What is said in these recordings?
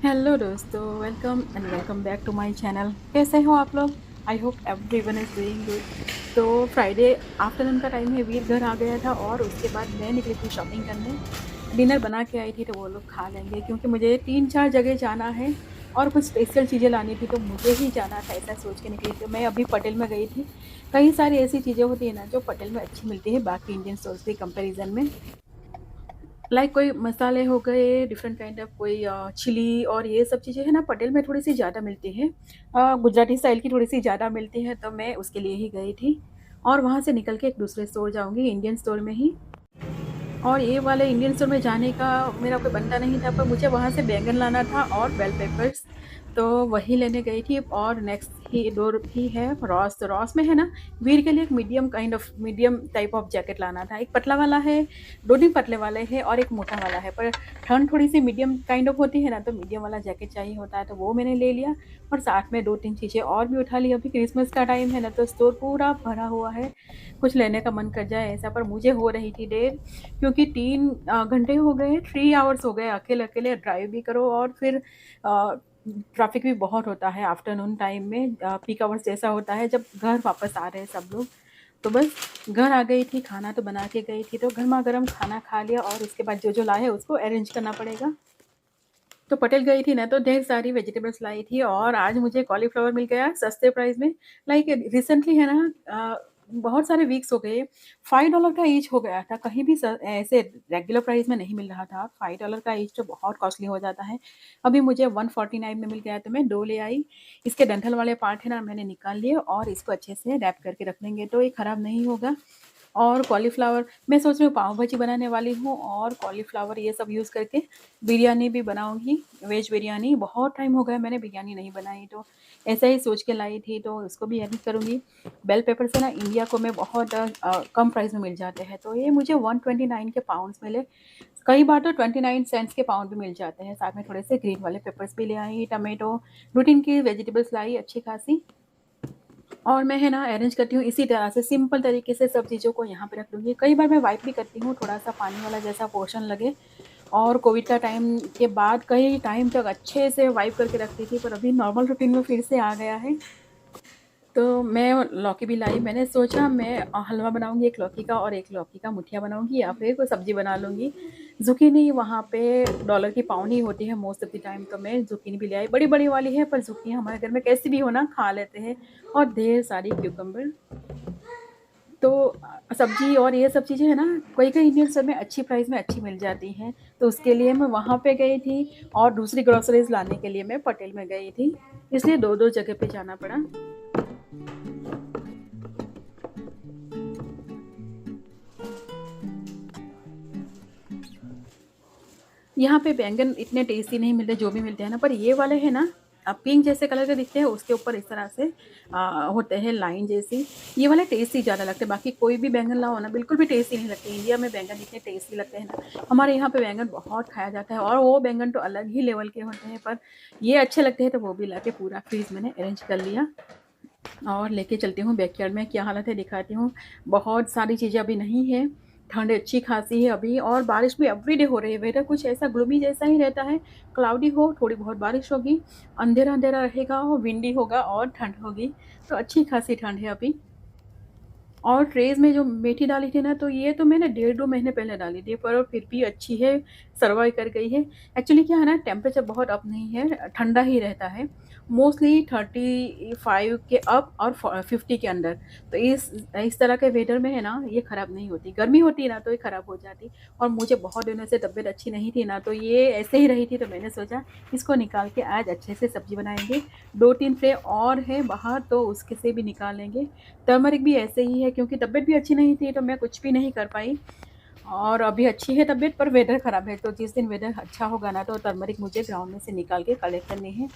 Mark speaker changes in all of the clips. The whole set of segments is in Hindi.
Speaker 1: हेलो दोस्तों, welcome back to my channel. कैसे हो आप लोग? I hope everyone is doing good. तो फ्राइडे आफ्टरनून का टाइम है, वीर घर आ गया था और उसके बाद मैं निकली थी शॉपिंग करने। डिनर बना के आई थी तो वो लोग खा लेंगे, क्योंकि मुझे 3-4 जगह जाना है और कुछ स्पेशल चीज़ें लानी थी तो मुझे ही जाना था, ऐसा सोच के निकली। तो मैं अभी पटेल में गई थी। कई सारी ऐसी चीज़ें होती हैं ना जो पटेल में अच्छी मिलती है बाकी इंडियन स्टोर्स के कंपैरिजन में। लाइक कोई मसाले हो गए, डिफरेंट काइंड ऑफ कोई चिली और ये सब चीज़ें है ना, पटेल में थोड़ी सी ज़्यादा मिलती है। गुजराती स्टाइल की थोड़ी सी ज़्यादा मिलती है, तो मैं उसके लिए ही गई थी। और वहाँ से निकल के एक दूसरे स्टोर जाऊँगी, इंडियन स्टोर में ही। और ये वाले इंडियन स्टोर में जाने का मेरा कोई बनता नहीं था, पर मुझे वहाँ से बैंगन लाना था और बेल पेपर्स, तो वही लेने गई थी। और नेक्स्ट ही डोर ही है रॉस। तो रॉस में है ना, वीर के लिए एक मीडियम टाइप ऑफ जैकेट लाना था। एक पतला वाला है, दो तीन पतले वाले हैं और एक मोटा वाला है, पर ठंड थोड़ी सी मीडियम काइंड ऑफ होती है ना, तो मीडियम वाला जैकेट चाहिए होता है, तो वो मैंने ले लिया। और साथ में दो तीन चीज़ें और भी उठा ली। अभी क्रिसमस का टाइम है ना, तो स्टोर पूरा भरा हुआ है, कुछ लेने का मन कर जाए ऐसा। पर मुझे हो रही थी देर, क्योंकि 3 घंटे हो गए, 3 आवर्स हो गए अकेले अकेले ड्राइव भी करो, और फिर ट्रैफिक भी बहुत होता है आफ्टरनून टाइम में। पीक आवर्स जैसा होता है जब घर वापस आ रहे हैं सब लोग। तो बस घर आ गई थी, खाना तो बना के गई थी, तो गर्मा गर्म खाना खा लिया और उसके बाद जो जो लाए उसको अरेंज करना पड़ेगा। तो पटेल गई थी ना, तो ढेर सारी वेजिटेबल्स लाई थी और आज मुझे कॉलीफ्लावर मिल गया सस्ते प्राइस में। लाइक रिसेंटली है ना, बहुत सारे वीक्स हो गए, $5 का ईच हो गया था। कहीं भी ऐसे रेगुलर प्राइस में नहीं मिल रहा था। $5 का ईच तो बहुत कॉस्टली हो जाता है। अभी मुझे 149 में मिल गया, तो मैं 2 ले आई। इसके डंठल वाले पार्ट है ना, मैंने निकाल लिए और इसको अच्छे से रैप करके रख लेंगे तो ये ख़राब नहीं होगा। और कॉलीफ्लावर मैं सोच रही हूँ पाव भाजी बनाने वाली हूँ, और कॉलीफ्लावर ये सब यूज़ करके बिरयानी भी बनाऊँगी, वेज बिरयानी। बहुत टाइम हो गया मैंने बिरयानी नहीं बनाई, तो ऐसा ही सोच के लाई थी, तो उसको भी एडिट करूँगी। बेल पेपर से ना इंडिया को में बहुत कम प्राइस में मिल जाते हैं, तो ये मुझे 129 के पाउंड्स मिले। कई बार तो 29 सेंट्स के पाउंड भी मिल जाते हैं। साथ में थोड़े से ग्रीन वाले पेपर्स भी ले आई, टमाटो, 2-3 की वेजिटेबल्स लाई अच्छी खासी। और मैं है ना अरेंज करती हूँ इसी तरह से, सिंपल तरीके से सब चीज़ों को यहाँ पे रख लूँगी। कई बार मैं वाइप भी करती हूँ, थोड़ा सा पानी वाला जैसा पोर्शन लगे। और कोविड का टाइम के बाद कई टाइम तक अच्छे से वाइप करके रखती थी, पर अभी नॉर्मल रूटीन में फिर से आ गया है। तो मैं लौकी भी लाई। मैंने सोचा मैं हलवा बनाऊंगी एक लौकी का, और एक लौकी का मुठिया बनाऊंगी, या फिर कोई सब्जी बना लूँगी। ज़ुकीनी वहाँ पे डॉलर की पाउंड ही होती है मोस्ट ऑफ द टाइम, तो मैं ज़ुकीनी भी ले आई। बड़ी बड़ी वाली है, पर ज़ुकीनी हमारे घर में कैसी भी हो ना खा लेते हैं। और ढेर सारी क्यूकम्बर। तो सब्जी और ये सब चीज़ें है ना, कई कई इंडियन स्टोर में अच्छी प्राइस में अच्छी मिल जाती हैं, तो उसके लिए मैं वहाँ पे गई थी। और दूसरी ग्रोसरीज लाने के लिए मैं पटेल में गई थी, इसलिए दो दो जगह पे जाना पड़ा। यहाँ पे बैंगन इतने टेस्टी नहीं मिलते, जो भी मिलते हैं ना, पर ये वाले हैं ना, पिंक जैसे कलर के दिखते हैं, उसके ऊपर इस तरह से होते हैं लाइन जैसी। ये वाले टेस्टी ज़्यादा लगते हैं, बाकी कोई भी बैंगन लाओ ना बिल्कुल भी टेस्टी नहीं लगते। इंडिया में बैंगन इतने टेस्टी लगते हैं ना, हमारे यहाँ पे बैंगन बहुत खाया जाता है, और वो बैंगन तो अलग ही लेवल के होते हैं। पर ये अच्छे लगते हैं, तो वो भी ला के पूरा फ्रीज मैंने अरेंज कर लिया। और लेके चलती हूँ बैकयार्ड में, क्या हालत है दिखाती हूँ। बहुत सारी चीज़ें अभी नहीं है, ठंड अच्छी खासी है अभी, और बारिश भी एवरीडे हो रही है। वेदर कुछ ऐसा ग्लूमी जैसा ही रहता है, क्लाउडी हो, थोड़ी बहुत बारिश होगी, अंधेरा अंधेरा रहेगा और विंडी होगा और ठंड होगी। तो अच्छी खासी ठंड है अभी। और ट्रेज़ में जो मेथी डाली थी ना, तो ये तो मैंने 1.5-2 महीने पहले डाली थी, पर फिर भी अच्छी है, सर्वाइव कर गई है। एक्चुअली क्या है ना, टेम्परेचर बहुत अप नहीं है, ठंडा ही रहता है। मोस्टली 35 के अप और 50 के अंडर। तो इस तरह के वेदर में है ना, ये ख़राब नहीं होती। गर्मी होती ना तो ये ख़राब हो जाती। और मुझे बहुत दिनों से तबीयत अच्छी नहीं थी ना, तो ये ऐसे ही रही थी, तो मैंने सोचा इसको निकाल के आज अच्छे से सब्ज़ी बनाएँगे। 2-3 ट्रे और है बाहर, तो उसके से भी निकालेंगे। टर्मरिक भी ऐसे ही है, क्योंकि तबीयत भी अच्छी नहीं थी, तो मैं कुछ भी नहीं कर पाई। और अभी अच्छी है तबीयत, पर वेदर ख़राब है, तो जिस दिन वेदर अच्छा होगा ना, तो टर्मरिक मुझे ग्राउंड में से निकाल के कलेक्ट करनी है।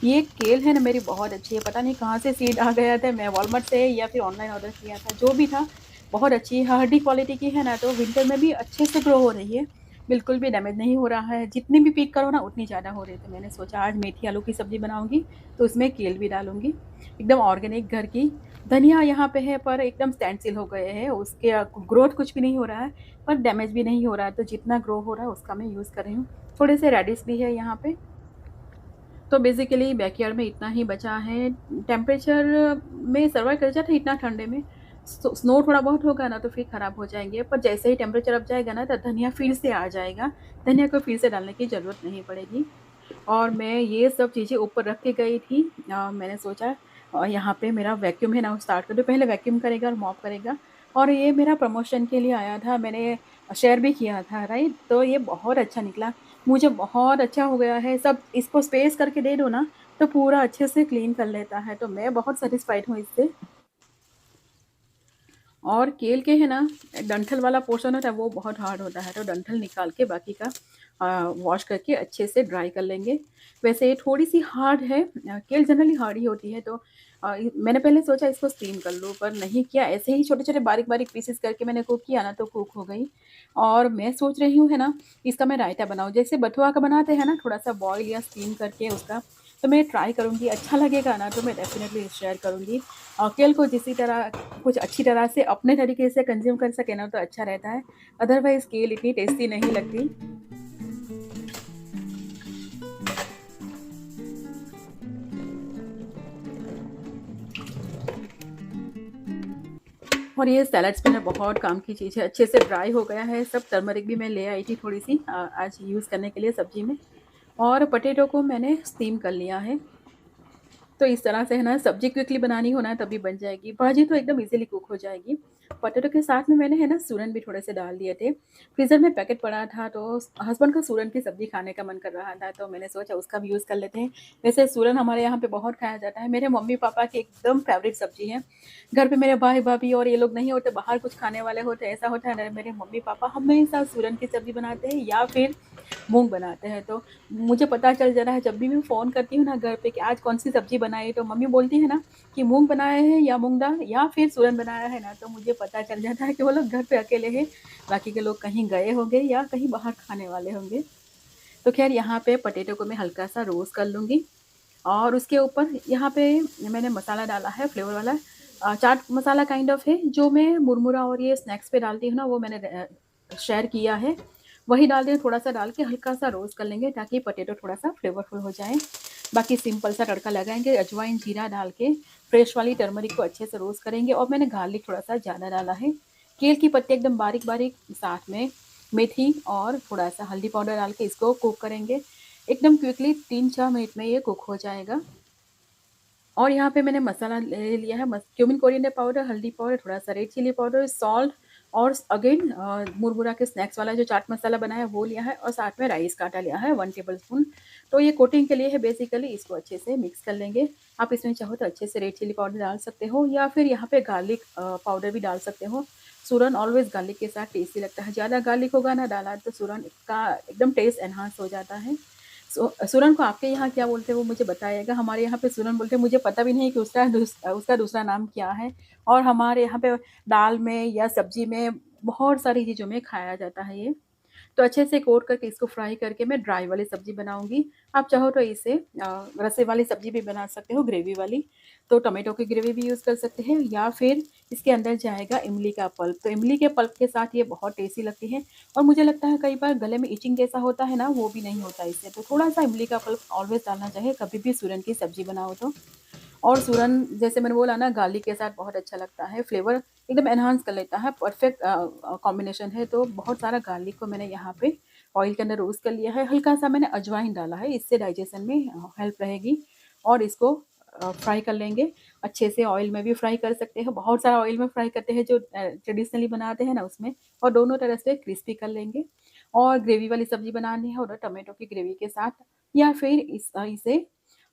Speaker 1: ये केल है ना मेरी, बहुत अच्छी है, पता नहीं कहाँ से सीड आ गया था, मैं वॉलमार्ट से या फिर ऑनलाइन ऑर्डर किया था, जो भी था बहुत अच्छी हार्डी क्वालिटी की है ना, तो विंटर में भी अच्छे से ग्रो हो रही है, बिल्कुल भी डैमेज नहीं हो रहा है। जितनी भी पिक करो ना उतनी ज़्यादा हो रही है। तो मैंने सोचा आज मेथी आलू की सब्ज़ी बनाऊंगी, तो उसमें केल भी डालूंगी, एकदम ऑर्गेनिक घर की। धनिया यहाँ पे है, पर एकदम स्टैंड स्टिल हो गए हैं, उसके ग्रोथ कुछ भी नहीं हो रहा है, पर डैमेज भी नहीं हो रहा है, तो जितना ग्रो हो रहा है उसका मैं यूज़ कर रही हूँ। थोड़े से रेडिश भी है यहाँ पे। तो बेसिकली बैकयार्ड में इतना ही बचा है। टेम्परेचर में सर्वाइव कर जाता है इतना ठंडे में। स्नो थोड़ा बहुत होगा ना तो फिर ख़राब हो जाएँगे, पर जैसे ही टेम्परेचर अप जाएगा ना तो धनिया फिर से आ जाएगा। धनिया को फिर से डालने की ज़रूरत नहीं पड़ेगी। और मैं ये सब चीज़ें ऊपर रख के गई थी। मैंने सोचा यहाँ पे मेरा वैक्यूम है ना वो स्टार्ट कर दूँ। पहले वैक्यूम करेगा और मॉप करेगा। और ये मेरा प्रमोशन के लिए आया था, मैंने शेयर भी किया था, राइट? तो ये बहुत अच्छा निकला। मुझे बहुत अच्छा हो गया है। सब इसको स्पेस करके दे दो ना तो पूरा अच्छे से क्लीन कर लेता है। तो मैं बहुत सैटिस्फाइड हूँ इससे। और केल के है ना डंठल वाला पोर्शन होता है वो बहुत हार्ड होता है, तो डंठल निकाल के बाकी का वॉश करके अच्छे से ड्राई कर लेंगे। वैसे ये थोड़ी सी हार्ड है, केल जनरली हार्ड ही होती है। तो मैंने पहले सोचा इसको स्टीम कर लूँ, पर नहीं किया। ऐसे ही छोटे छोटे बारीक बारीक पीसेस करके मैंने कुक किया ना तो कुक हो गई। और मैं सोच रही हूँ है ना इसका मैं रायता बनाऊँ, जैसे बथुआ का बनाते हैं ना, थोड़ा सा बॉईल या स्टीम करके उसका। तो मैं ट्राई करूँगी, अच्छा लगेगा ना तो मैं डेफिनेटली शेयर करूँगी। और केल को जिसी तरह कुछ अच्छी तरह से अपने तरीके से कंज्यूम कर सके ना तो अच्छा रहता है। अदरवाइज़ केल इतनी टेस्टी नहीं लगती। और ये सैलड्स में ना बहुत काम की चीज़ है। अच्छे से ड्राई हो गया है सब। टर्मरिक भी मैं ले आई थी थोड़ी सी आज यूज़ करने के लिए सब्जी में। और पोटैटो को मैंने स्टीम कर लिया है। तो इस तरह से है ना सब्ज़ी क्विकली बनानी हो ना तभी बन जाएगी। भाजी तो एकदम ईज़िली कुक हो जाएगी। पोटैटो के साथ में मैंने है ना सूरन भी थोड़े से डाल दिए थे। फ्रीज़र में पैकेट पड़ा था तो हस्बैंड को सूरन की सब्ज़ी खाने का मन कर रहा था तो मैंने सोचा उसका भी यूज़ कर लेते हैं। वैसे सूरन हमारे यहाँ पे बहुत खाया जाता है। मेरे मम्मी-पापा की एकदम फ़ेवरेट सब्ज़ी है। घर पे मेरे भाई-भाभी और ये लोग नहीं होते, बाहर कुछ खाने वाले होते, ऐसा होता है ना, मेरे मम्मी-पापा हमेशा सूरन की सब्ज़ी बनाते हैं या फिर मूँग बनाते हैं। तो मुझे पता चल जा रहा है जब भी मैं फ़ोन करती हूँ ना घर पे कि आज कौन-सी सब्ज़ी बनाई, तो मम्मी बोलती है ना कि मूँग बनाए हैं या मूँग दाल या फिर सूरन बनाया है ना, तो मुझे पता चल जाता है कि वो लोग घर पे अकेले हैं, बाकी के लोग कहीं गए होंगे या कहीं बाहर खाने वाले होंगे। तो ख़ैर यहाँ पे पोटैटो को मैं हल्का-सा रोस्ट कर लूँगी। और उसके ऊपर यहाँ पे मैंने मसाला डाला है फ्लेवर वाला, चाट मसाला काइंड ऑफ है, जो मैं मुरमुरा और ये स्नैक्स पे डालती हूँ ना वो मैंने शेयर किया है। वही डाल दिया, थोड़ा-सा डाल के हल्का-सा रोस्ट कर लेंगे ताकि पोटैटो थोड़ा-सा फ्लेवरफुल हो जाए। बाकी सिंपल सा तड़का लगाएँगे, अजवाइन, जीरा डाल के फ्रेश वाली टर्मरिक को अच्छे से रोस्ट करेंगे और मैंने गार्लिक थोड़ा-सा ज़्यादा डाला है। केल की पत्ती एकदम बारीक-बारीक, साथ में मेथी और थोड़ा-सा हल्दी पाउडर डाल के इसको कुक करेंगे। एकदम क्विकली 3-4 मिनट में ये कुक हो जाएगा। और यहाँ पे मैंने मसाला ले लिया है, क्यूमिन कोरिएंडर पाउडर, हल्दी पाउडर, थोड़ा-सा रेड चिली पाउडर, सॉल्ट और अगेन मुरमुरा के स्नैक्स वाला जो चाट मसाला बनाया है वो लिया है और साथ में राइस का आटा लिया है 1 टेबलस्पून। तो ये कोटिंग के लिए है बेसिकली, इसको अच्छे से मिक्स कर लेंगे। आप इसमें चाहो तो अच्छे से रेड चिली पाउडर डाल सकते हो या फिर यहाँ पे गार्लिक पाउडर भी डाल सकते हो। सूरन ऑलवेज़ गार्लिक के साथ टेस्टी लगता है। ज़्यादा गार्लिक होगा ना डाला तो सूरन का एकदम टेस्ट एनहांस हो जाता है। सूरन को आपके यहाँ क्या बोलते हैं वो मुझे बताइएगा। हमारे यहाँ पे सूरन बोलते हैं, मुझे पता भी नहीं कि उसका दूसरा नाम क्या है। और हमारे यहाँ पे दाल में या सब्ज़ी में बहुत सारी चीज़ों में खाया जाता है ये। तो अच्छे से कोट करके इसको फ्राई करके मैं ड्राई वाली सब्ज़ी बनाऊँगी। आप चाहो तो इसे रसे वाली सब्ज़ी भी बना सकते हो, ग्रेवी वाली। तो टोमेटो की ग्रेवी भी यूज़ कर सकते हैं या फिर इसके अंदर जाएगा इमली का पल्प। तो इमली के पल्प के साथ ये बहुत टेस्टी लगती है। और मुझे लगता है कई बार गले में इचिंग जैसा होता है ना, वो भी नहीं होता इससे। तो थोड़ा-सा इमली का पल्प ऑलवेज़ डालना चाहिए कभी भी सूरन की सब्ज़ी बनाओ तो। और सूरन जैसे मैंने बोला ना गार्लिक के साथ बहुत अच्छा लगता है, फ्लेवर एकदम एनहांस कर लेता है, परफेक्ट कॉम्बिनेशन है। तो बहुत सारा गार्लिक को मैंने यहाँ पे ऑयल के अंदर रोस्ट कर लिया है, हल्का-सा मैंने अजवाइन डाला है, इससे डाइजेशन में हेल्प रहेगी। और इसको फ्राई कर लेंगे अच्छे से, ऑयल में भी फ्राई कर सकते हो, बहुत सारा ऑयल में फ्राई करते हैं जो ट्रेडिशनली बनाते हैं ना उसमें, और दोनों तरह से क्रिस्पी कर लेंगे। और ग्रेवी वाली सब्ज़ी बनानी है और टोमेटो की ग्रेवी के साथ, या फिर इसे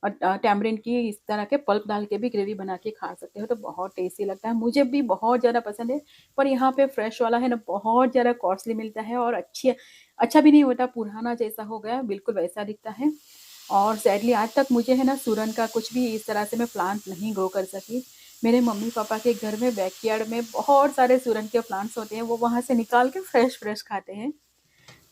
Speaker 1: टैमरिंड की इस तरह के पल्प डाल के भी ग्रेवी बना के खा सकते हो, तो बहुत टेस्टी लगता है। मुझे भी बहुत ज़्यादा पसंद है, पर यहाँ पे फ्रेश वाला है ना बहुत ज़्यादा कॉस्टली मिलता है और अच्छा भी नहीं होता, पुराना जैसा हो गया, बिल्कुल वैसा दिखता है। और सैडली आज तक मुझे है ना सूरन का कुछ भी इस तरह से मैं प्लांट नहीं ग्रो कर सकी। मेरे मम्मी-पापा के घर में बैकयार्ड में बहुत सारे सूरन के प्लांट्स होते हैं, वो वहाँ से निकाल के फ्रेश-फ्रेश खाते हैं।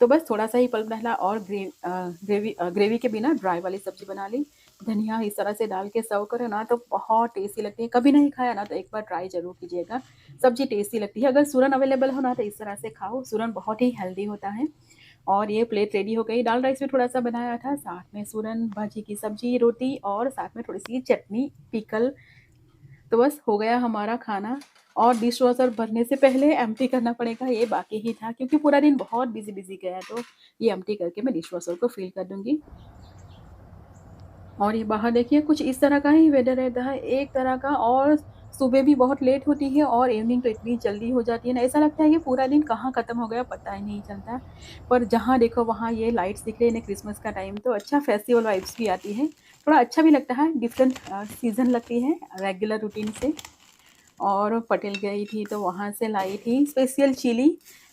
Speaker 1: तो बस थोड़ा-सा ही पल्प डाला और ग्रेवी के बिना ड्राई वाली सब्ज़ी बना ली। धनिया इस तरह से डाल के सर्व करो ना तो बहुत टेस्टी लगती है। कभी नहीं खाया ना तो एक बार ट्राई ज़रूर कीजिएगा। सब्ज़ी टेस्टी लगती है। अगर सूरन अवेलेबल हो ना तो इस तरह से खाओ, सूरन बहुत ही हेल्दी होता है। और ये प्लेट रेडी हो गई। दाल राइस भी थोड़ा सा बनाया था, साथ में सूरन भाजी की सब्जी, रोटी और साथ में थोड़ी सी चटनी, पिकल। तो बस हो गया हमारा खाना। और डिश वॉशर भरने से पहले एम्प्टी करना पड़ेगा, ये बाकी ही था क्योंकि पूरा दिन बहुत बिजी बिजी गया। तो ये एम्प्टी करके मैं डिश वॉशर को फिल कर दूंगी। और ये बाहर देखिए कुछ इस तरह का ही वेदर रहता है, एक तरह का। और सुबह भी बहुत लेट होती है और इवनिंग तो इतनी जल्दी हो जाती है ना, ऐसा लगता है कि पूरा दिन कहाँ ख़त्म हो गया पता ही नहीं चलता। पर जहाँ देखो वहाँ ये लाइट्स दिख रही है, क्रिसमस का टाइम तो अच्छा फेस्टिवल वाइब्स भी आती है, थोड़ा अच्छा भी लगता है, डिफरेंट सीज़न लगती है रेगुलर रूटीन से। और पटेल गई थी तो वहाँ से लाई थी स्पेशल चिली।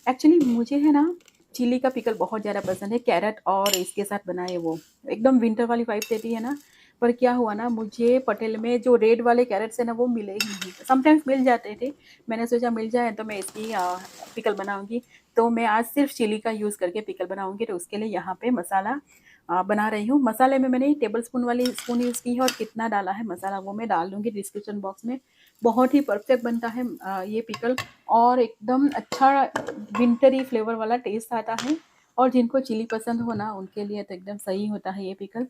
Speaker 1: एक्चुअली मुझे है ना चिली का पिकल बहुत ज़्यादा पसंद है, कैरेट और इसके साथ बनाए वो एकदम विंटर वाली वाइब देती है ना। पर क्या हुआ ना, मुझे पटेल में जो रेड वाले कैरेट्स है ना वो मिले ही नहीं, समटाइम्स मिल जाते थे। मैंने सोचा मिल जाए तो मैं इसकी पिकल बनाऊंगी। तो मैं आज सिर्फ चिली का यूज़ करके पिकल बनाऊंगी। तो उसके लिए यहाँ पे मसाला बना रही हूँ। मसाले में मैंने टेबल स्पून वाली स्पून यूज़ की है और कितना डाला है मसाला वो मैं डाल दूँगी डिस्क्रिप्शन बॉक्स में। बहुत ही परफेक्ट बनता है ये पिकल, और एकदम अच्छा विंटरी फ्लेवर वाला टेस्ट आता है। और जिनको चिली पसंद हो ना उनके लिए तो एकदम सही होता है ये पिकल।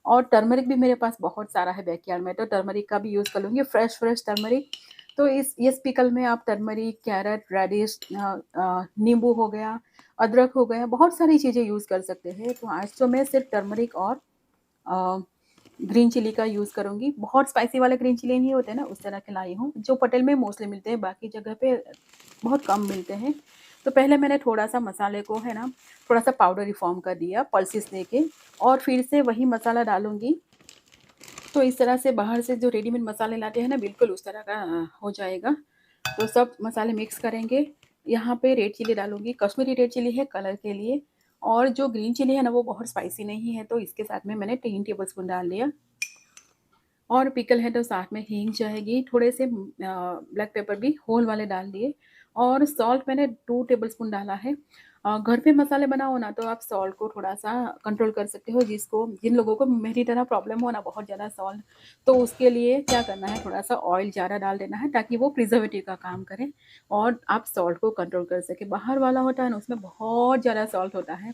Speaker 1: और टर्मरिक भी मेरे पास बहुत सारा है बैकयार्ड में, तो टर्मरिक का भी यूज़ कर लूँगी, फ्रेश फ्रेश टर्मरिक। तो इस पिकल में आप टर्मरिक, कैरेट, रेडिश, नींबू हो गया, अदरक हो गया, बहुत सारी चीज़ें यूज़ कर सकते हैं। तो आज तो मैं सिर्फ टर्मरिक और ग्रीन चिली का यूज़ करूँगी। बहुत स्पाइसी वाले ग्रीन चिली नहीं होते ना, उस तरह के लाई हूँ जो पटेल में मोस्टली मिलते हैं, बाकी जगह पे बहुत कम मिलते हैं। तो पहले मैंने थोड़ा-सा मसाले को है ना थोड़ा-सा पाउडरी फॉर्म कर दिया पल्सेस देके, और फिर से वही मसाला डालूँगी। तो इस तरह से बाहर से जो रेडीमेड मसाले लाते हैं ना बिल्कुल उस तरह का हो जाएगा। तो सब मसाले मिक्स करेंगे। यहाँ पे रेड चिली डालूँगी, कश्मीरी रेड चिली है कलर के लिए। और जो ग्रीन चिली है ना वो बहुत स्पाइसी नहीं है, तो इसके साथ में मैंने 3 टेबलस्पून डाल दिया। और पिकल है तो साथ में हींग जाएगी, थोड़े से ब्लैक पेपर भी होल वाले डाल दिए। और सॉल्ट मैंने 2 टेबलस्पून डाला है। घर पे मसाले बनाओ ना तो आप सॉल्ट को थोड़ा-सा कंट्रोल कर सकते हो, जिन लोगों को मेरी तरह प्रॉब्लम हो ना बहुत ज़्यादा सॉल्ट, तो उसके लिए क्या करना है थोड़ा-सा ऑयल ज़्यादा डाल देना है ताकि वो प्रिजर्वेटिव का काम करे और आप सॉल्ट को कंट्रोल कर सकें। बाहर वाला होता है ना उसमें बहुत ज़्यादा सॉल्ट होता है,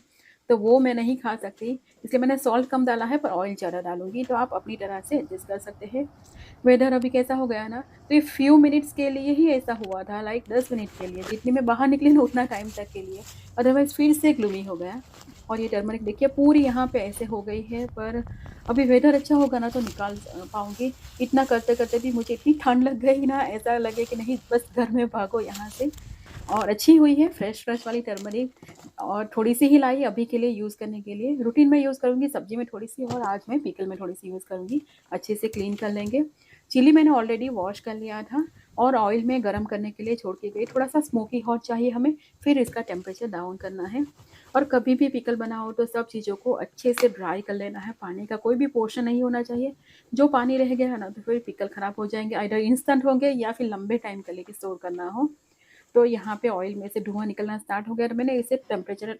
Speaker 1: तो वो मैं नहीं खा सकती, इसलिए मैंने सॉल्ट कम डाला है पर ऑयल ज़्यादा डालूँगी। तो आप अपनी तरह से एडजस्ट कर सकते हैं। वेदर अभी कैसा हो गया ना, तो ये फ्यू मिनट्स के लिए ही ऐसा हुआ था, लाइक 10 मिनट के लिए, जितनी मैं बाहर निकली ना उतना टाइम तक के लिए, अदरवाइज़ फिर से ग्लूमी हो गया। और ये टर्मरिक देखिए पूरी यहाँ पे ऐसे हो गई है, पर अभी वेदर अच्छा होगा ना तो निकाल पाऊँगी। इतना करते-करते भी मुझे इतनी ठंड लग गई ना, ऐसा लगे कि नहीं बस घर में भागो यहाँ से। और अच्छी हुई है फ्रेश फ्रेश वाली टर्मरिक, और थोड़ी-सी ही लाई अभी के लिए यूज़ करने के लिए, रूटीन में यूज़ करूँगी सब्ज़ी में थोड़ी-सी, और आज मैं पिकल में थोड़ी-सी यूज़ करूँगी। अच्छे से क्लीन कर लेंगे। चिली मैंने ऑलरेडी वॉश कर लिया था और ऑयल में गरम करने के लिए छोड़ के गई। थोड़ा-सा स्मोकी हॉट चाहिए हमें, फिर इसका टेम्परेचर डाउन करना है। और कभी भी पिकल बनाओ तो सब चीज़ों को अच्छे से ड्राई कर लेना है, पानी का कोई भी पोर्शन नहीं होना चाहिए। जो पानी रह गया है ना तो फिर पिकल ख़राब हो जाएँगे, आइदर इंस्टेंट होंगे या फिर लंबे टाइम के लिए स्टोर करना हो। तो यहाँ पे ऑयल में से धुआँ निकलना स्टार्ट हो गया, तो मैंने इसे टेम्परेचर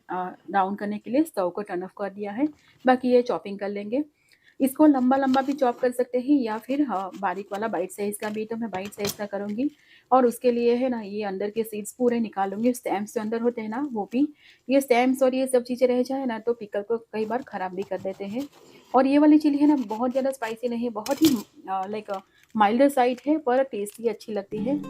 Speaker 1: डाउन करने के लिए स्टोव को टर्न ऑफ कर दिया है। बाकी ये चॉपिंग कर लेंगे। इसको लंबा-लंबा भी चॉप कर सकते हैं या फिर बारीक वाला बाइट साइज़ का भी, तो मैं बाइट साइज़ का करूँगी। और उसके लिए है ना ये अंदर के सीड्स पूरे निकालूँगी, स्टेम्स जो अंदर होते हैं ना वो भी। ये स्टेम्स और ये सब चीज़ें रह जाए ना तो पिकल को कई बार ख़राब भी कर देते हैं। और ये वाली चिली है ना बहुत ज़्यादा स्पाइसी नहीं है, बहुत ही लाइक माइल्डर साइड है, पर टेस्टी अच्छी लगती है।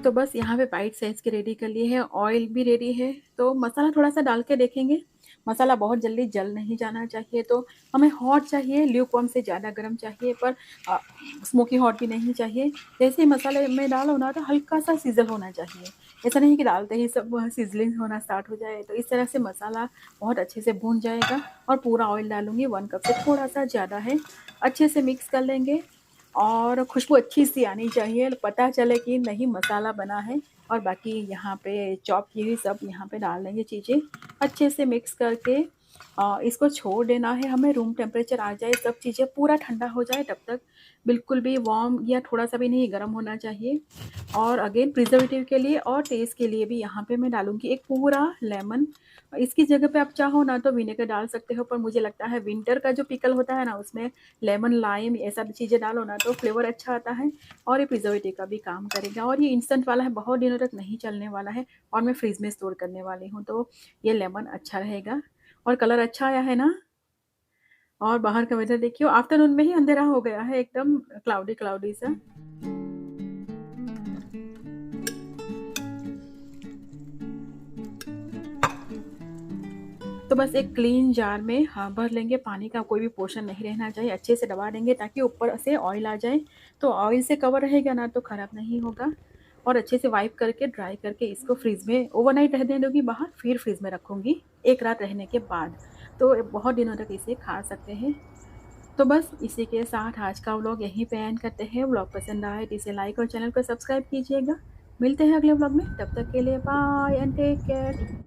Speaker 1: तो बस यहाँ पे बाइट साइज़ के रेडी कर लिए हैं, ऑयल भी रेडी है, तो मसाला थोड़ा-सा डाल के देखेंगे। मसाला बहुत जल्दी जल नहीं जाना चाहिए, तो हमें हॉट चाहिए, ल्यूकवार्म से ज़्यादा गर्म चाहिए, पर अ, स्मोकी हॉट भी नहीं चाहिए। जैसे ही मसाले में डालो ना तो हल्का-सा सिज़ल होना चाहिए। ऐसा नहीं कि डालते ही सब सिज़लिंग होना स्टार्ट हो जाए, तो इस तरह से मसाला बहुत अच्छे से भून जाएगा। और पूरा ऑयल डालूँगी, 1 कप से थोड़ा-सा ज़्यादा है। अच्छे से मिक्स कर लेंगे और खुशबू अच्छी-सी आनी चाहिए, पता चले कि नहीं मसाला बना है। और बाकी यहाँ पे चॉप की हुई सब यहाँ पे डाल देंगे चीज़ें, अच्छे से मिक्स करके इसको छोड़ देना है हमें, रूम टेम्परेचर आ जाए, सब चीज़ें पूरा ठंडा हो जाए तब तक। बिल्कुल भी वार्म या थोड़ा-सा भी नहीं गर्म होना चाहिए। और अगेन प्रिज़र्वेटिव के लिए और टेस्ट के लिए भी यहाँ पे मैं डालूँगी एक पूरा लेमन। इसकी जगह पे आप चाहो ना तो विनेगर डाल सकते हो, पर मुझे लगता है विंटर का जो पिकल होता है ना, उसमें लेमन, लाइम ऐसा चीज़ें डालो ना तो फ्लेवर अच्छा आता है और ये प्रिज़र्वेटिव का भी काम करेगा। और ये इंस्टेंट वाला है, बहुत दिनों तक नहीं चलने वाला है और मैं फ्रिज में स्टोर करने वाली हूँ, तो ये लेमन अच्छा रहेगा। और कलर अच्छा आया है ना? और बाहर का वेदर देखिए, आफ्टरनून में ही अंधेरा हो गया है, एकदम क्लाउडी क्लाउडी सा। तो बस एक क्लीन जार में भर लेंगे, पानी का कोई भी पोर्शन नहीं रहना चाहिए, अच्छे से दबा देंगे ताकि ऊपर से ऑयल आ जाए। तो ऑयल से कवर रहेगा ना तो ख़राब नहीं होगा। और अच्छे से वाइप करके ड्राई करके इसको फ्रिज में ओवरनाइट रहने दूँगी बाहर, फिर फ्रिज में रखूँगी 1 रात रहने के बाद। तो बहुत दिनों तक इसे खा सकते हैं। तो बस इसी के साथ आज का व्लॉग यहीं पे एंड करते हैं। व्लॉग पसंद आए तो इसे लाइक और चैनल को सब्सक्राइब कीजिएगा। मिलते हैं अगले व्लॉग में, तब तक के लिए बाय एंड टेक केयर।